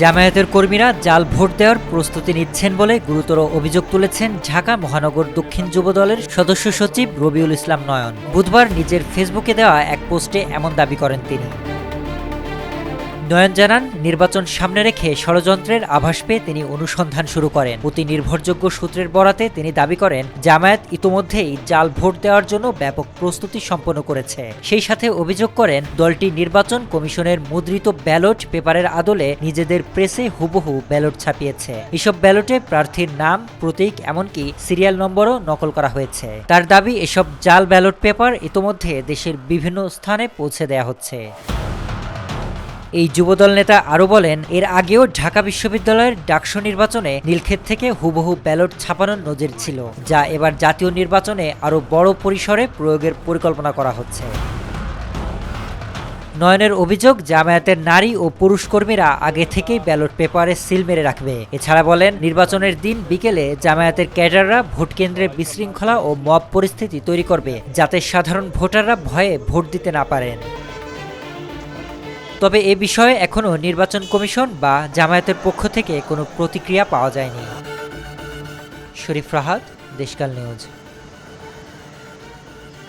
জামায়াতের কর্মীরা জাল ভোট দেওয়ার প্রস্তুতি নিচ্ছেন বলে গুরুতর অভিযোগ তুলেছেন ঢাকা মহানগর দক্ষিণ যুবদলের সদস্য সচিব রবিউল ইসলাম নয়ন। বুধবার নিজের ফেসবুকে দেওয়া এক পোস্টে এমন দাবি করেন তিনি। নয়ন জানান, নির্বাচন সামনে রেখে ষড়যন্ত্রের আভাস পেয়ে তিনি অনুসন্ধান শুরু করেন। অতি নির্ভরযোগ্য সূত্রের বরাতে তিনি দাবি করেন, জামায়াত ইতোমধ্যেই জাল ভোট দেওয়ার জন্য ব্যাপক প্রস্তুতি সম্পন্ন করেছে। সেই সাথে অভিযোগ করেন, দলটি নির্বাচন কমিশনের মুদ্রিত ব্যালট পেপারের আদলে নিজেদের প্রেসে হুবহু ব্যালট ছাপিয়েছে। এসব ব্যালটে প্রার্থীর নাম, প্রতীক, এমনকি সিরিয়াল নম্বরও নকল করা হয়েছে। তার দাবি, এসব জাল ব্যালট পেপার ইতোমধ্যে দেশের বিভিন্ন স্থানে পৌঁছে দেয়া হচ্ছে। এই যুবদল নেতা আরও বলেন, এর আগেও ঢাকা বিশ্ববিদ্যালয়ের ডাকসু নির্বাচনে নীলক্ষেত থেকে হুবহু ব্যালট ছাপানোর নজির ছিল, যা এবার জাতীয় নির্বাচনে আরও বড় পরিসরে প্রয়োগের পরিকল্পনা করা হচ্ছে। নয়নের অভিযোগ, জামায়াতের নারী ও পুরুষ কর্মীরা আগে থেকেই ব্যালট পেপারে সিল মেরে রাখবে। এছাড়া বলেন, নির্বাচনের দিন বিকেলে জামায়াতের ক্যাডাররা ভোটকেন্দ্রে বিশৃঙ্খলা ও মব পরিস্থিতি তৈরি করবে, যাতে সাধারণ ভোটাররা ভয়ে ভোট দিতে না পারেন। তবে এ বিষয়ে এখনও নির্বাচন কমিশন বা জামায়াতের পক্ষ থেকে কোনো প্রতিক্রিয়া পাওয়া যায়নি। শরীফ রাহাত, দেশকাল নিউজ।